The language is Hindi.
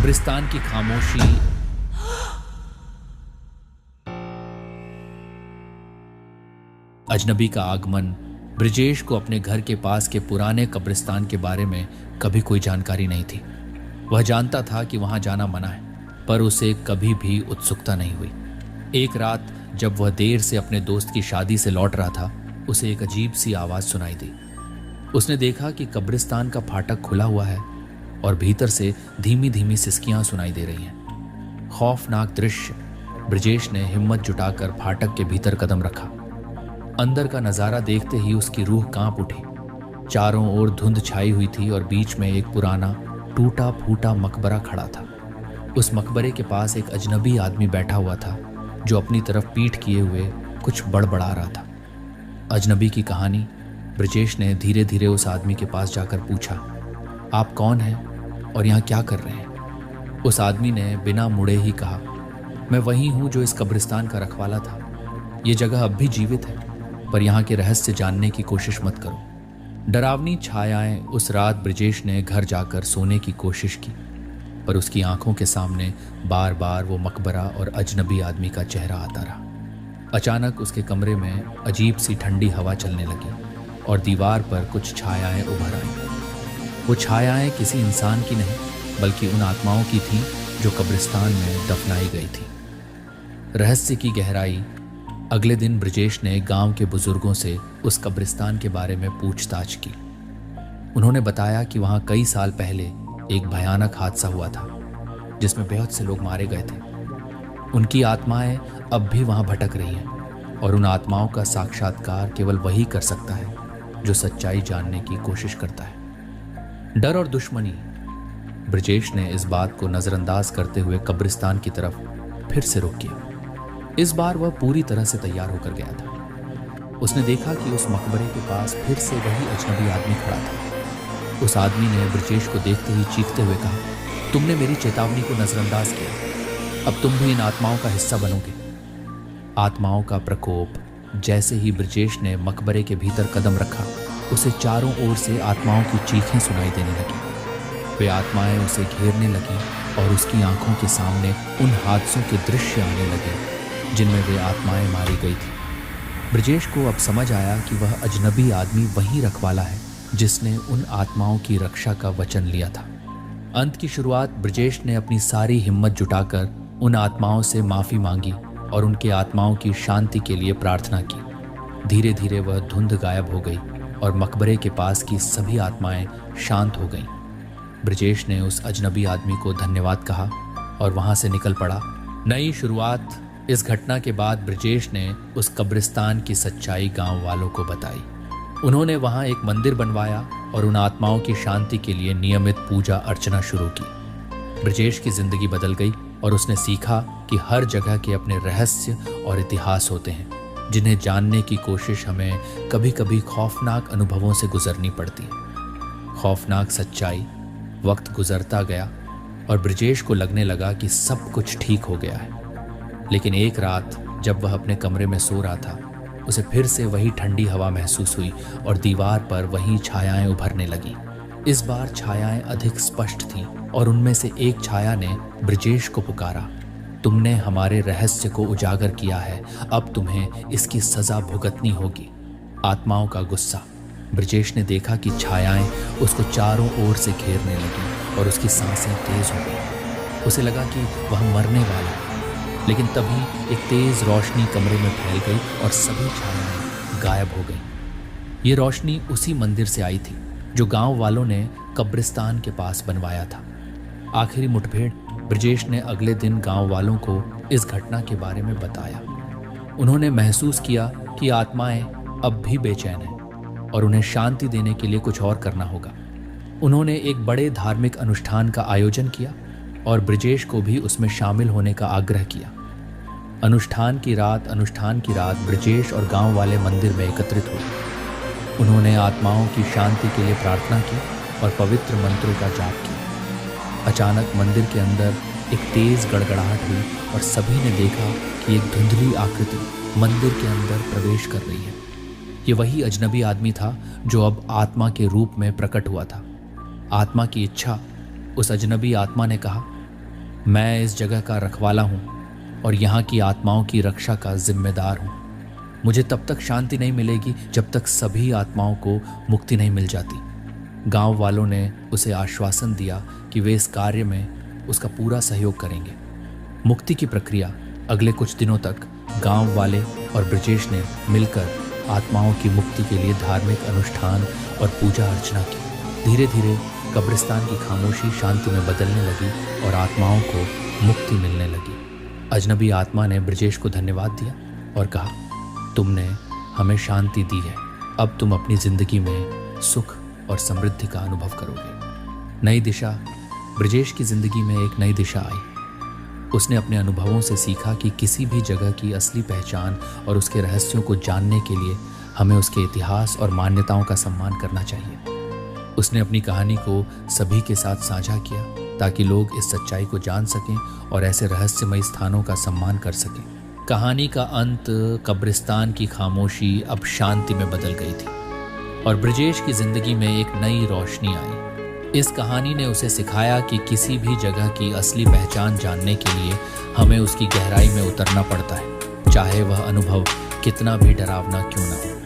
कब्रिस्तान की खामोशी अजनबी का आगमन ब्रिजेश को अपने घर के पास के पुराने कब्रिस्तान के बारे में कभी कोई जानकारी नहीं थी। वह जानता था कि वहां जाना मना है, पर उसे कभी भी उत्सुकता नहीं हुई। एक रात जब वह देर से अपने दोस्त की शादी से लौट रहा था, उसे एक अजीब सी आवाज सुनाई दी। उसने देखा कि कब्रिस्तान का फाटक खुला हुआ है और भीतर से धीमी धीमी सिसकियां सुनाई दे रही हैं। खौफनाक दृश्य। ब्रिजेश ने हिम्मत जुटाकर फाटक के भीतर कदम रखा। अंदर का नजारा देखते ही उसकी रूह कांप उठी। चारों ओर धुंध छाई हुई थी और बीच में एक पुराना टूटा फूटा मकबरा खड़ा था। उस मकबरे के पास एक अजनबी आदमी बैठा हुआ था जो अपनी तरफ पीठ किए हुए कुछ बड़बड़ा रहा था। अजनबी की कहानी। ब्रिजेश ने धीरे धीरे उस आदमी के पास जाकर पूछा, आप कौन हैं और यहाँ क्या कर रहे हैं? उस आदमी ने बिना मुड़े ही कहा, मैं वही हूँ जो इस कब्रिस्तान का रखवाला था। ये जगह अब भी जीवित है, पर यहाँ के रहस्य जानने की कोशिश मत करो। डरावनी छायाएं। उस रात ब्रिजेश ने घर जाकर सोने की कोशिश की, पर उसकी आंखों के सामने बार बार वो मकबरा और अजनबी आदमी का चेहरा आता रहा। अचानक उसके कमरे में अजीब सी ठंडी हवा चलने लगी और दीवार पर कुछ छायाएं उभर आईं। वो छायाएं किसी इंसान की नहीं, बल्कि उन आत्माओं की थीं जो कब्रिस्तान में दफनाई गई थी। रहस्य की गहराई। अगले दिन ब्रिजेश ने गांव के बुजुर्गों से उस कब्रिस्तान के बारे में पूछताछ की। उन्होंने बताया कि वहां कई साल पहले एक भयानक हादसा हुआ था जिसमें बेहद से लोग मारे गए थे। उनकी आत्माएं अब भी वहां भटक रही हैं और उन आत्माओं का साक्षात्कार केवल वही कर सकता है जो सच्चाई जानने की कोशिश करता है। डर और दुश्मनी। ब्रिजेश ने इस बात को नजरअंदाज करते हुए कब्रिस्तान की तरफ फिर से रुख किया। इस बार वह पूरी तरह से तैयार होकर गया था। उसने देखा कि उस मकबरे के पास फिर से वही अजनबी आदमी खड़ा था। उस आदमी ने ब्रिजेश को देखते ही चीखते हुए कहा, तुमने मेरी चेतावनी को नजरअंदाज किया, अब तुम भी इन आत्माओं का हिस्सा बनोगे। आत्माओं का प्रकोप। जैसे ही ब्रिजेश ने मकबरे के भीतर कदम रखा, उसे चारों ओर से आत्माओं की चीखें सुनाई देने लगी। वे आत्माएं उसे घेरने लगी और उसकी आंखों के सामने उन हादसों के दृश्य आने लगे जिनमें वे आत्माएं मारी गई थी। ब्रिजेश को अब समझ आया कि वह अजनबी आदमी वही रखवाला है जिसने उन आत्माओं की रक्षा का वचन लिया था। अंत की शुरुआत। ब्रिजेश ने अपनी सारी हिम्मत जुटाकर उन आत्माओं से माफी मांगी और उनके आत्माओं की शांति के लिए प्रार्थना की। धीरे धीरे वह धुंध गायब हो गई और मकबरे के पास की सभी आत्माएं शांत हो गईं। ब्रिजेश ने उस अजनबी आदमी को धन्यवाद कहा और वहां से निकल पड़ा। नई शुरुआत। इस घटना के बाद ब्रिजेश ने उस कब्रिस्तान की सच्चाई गांव वालों को बताई। उन्होंने वहां एक मंदिर बनवाया और उन आत्माओं की शांति के लिए नियमित पूजा अर्चना शुरू की। ब्रिजेश की जिंदगी बदल गई और उसने सीखा कि हर जगह के अपने रहस्य और इतिहास होते हैं जिन्हें जानने की कोशिश हमें कभी कभी खौफनाक अनुभवों से गुजरनी पड़ती है। खौफनाक सच्चाई। वक्त गुजरता गया और ब्रिजेश को लगने लगा कि सब कुछ ठीक हो गया है। लेकिन एक रात जब वह अपने कमरे में सो रहा था, उसे फिर से वही ठंडी हवा महसूस हुई और दीवार पर वही छायाएं उभरने लगी। इस बार छायाएं अधिक स्पष्ट थीं और उनमें से एक छाया ने ब्रिजेश को पुकारा, तुमने हमारे रहस्य को उजागर किया है, अब तुम्हें इसकी सजा भुगतनी होगी। आत्माओं का गुस्सा। ब्रिजेश ने देखा कि छायाएं उसको चारों ओर से घेरने लगी और उसकी सांसें तेज हो गई। उसे लगा कि वह मरने वाला है, लेकिन तभी एक तेज रोशनी कमरे में फैल गई और सभी छायाएं गायब हो गईं। ये रोशनी उसी मंदिर से आई थी जो गांव वालों ने कब्रिस्तान के पास बनवाया था। आखिरी मुठभेड़। ब्रिजेश ने अगले दिन गांव वालों को इस घटना के बारे में बताया। उन्होंने महसूस किया कि आत्माएं अब भी बेचैन हैं और उन्हें शांति देने के लिए कुछ और करना होगा। उन्होंने एक बड़े धार्मिक अनुष्ठान का आयोजन किया और ब्रिजेश को भी उसमें शामिल होने का आग्रह किया। अनुष्ठान की रात ब्रिजेश और गांव वाले मंदिर में एकत्रित हुए। उन्होंने आत्माओं की शांति के लिए प्रार्थना की और पवित्र मंत्रों का जाप किया। अचानक मंदिर के अंदर एक तेज गड़गड़ाहट हुई और सभी ने देखा कि एक धुंधली आकृति मंदिर के अंदर प्रवेश कर रही है। ये वही अजनबी आदमी था जो अब आत्मा के रूप में प्रकट हुआ था। आत्मा की इच्छा। उस अजनबी आत्मा ने कहा, मैं इस जगह का रखवाला हूँ और यहाँ की आत्माओं की रक्षा का जिम्मेदार हूँ। मुझे तब तक शांति नहीं मिलेगी जब तक सभी आत्माओं को मुक्ति नहीं मिल जाती। गांव वालों ने उसे आश्वासन दिया कि वे इस कार्य में उसका पूरा सहयोग करेंगे। मुक्ति की प्रक्रिया अगले कुछ दिनों तक गांव वाले और ब्रजेश ने मिलकर आत्माओं की मुक्ति के लिए धार्मिक अनुष्ठान और पूजा अर्चना की। धीरे धीरे कब्रिस्तान की खामोशी शांति में बदलने लगी और आत्माओं को मुक्ति मिलने लगी। अजनबी आत्मा ने ब्रजेश को धन्यवाद दिया और कहा, तुमने हमें शांति दी है, अब तुम अपनी जिंदगी में सुख और समृद्धि का अनुभव करोगे। नई दिशा। ब्रजेश की जिंदगी में एक नई दिशा आई। उसने अपने अनुभवों से सीखा कि किसी भी जगह की असली पहचान और उसके रहस्यों को जानने के लिए हमें उसके इतिहास और मान्यताओं का सम्मान करना चाहिए। उसने अपनी कहानी को सभी के साथ साझा किया ताकि लोग इस सच्चाई को जान सकें और ऐसे रहस्यमयी स्थानों का सम्मान कर सकें। कहानी का अंत कब्रिस्तान की खामोशी अब शांति में बदल गई थी और ब्रजेश की जिंदगी में एक नई रोशनी आई। इस कहानी ने उसे सिखाया कि किसी भी जगह की असली पहचान जानने के लिए हमें उसकी गहराई में उतरना पड़ता है, चाहे वह अनुभव कितना भी डरावना क्यों न हो।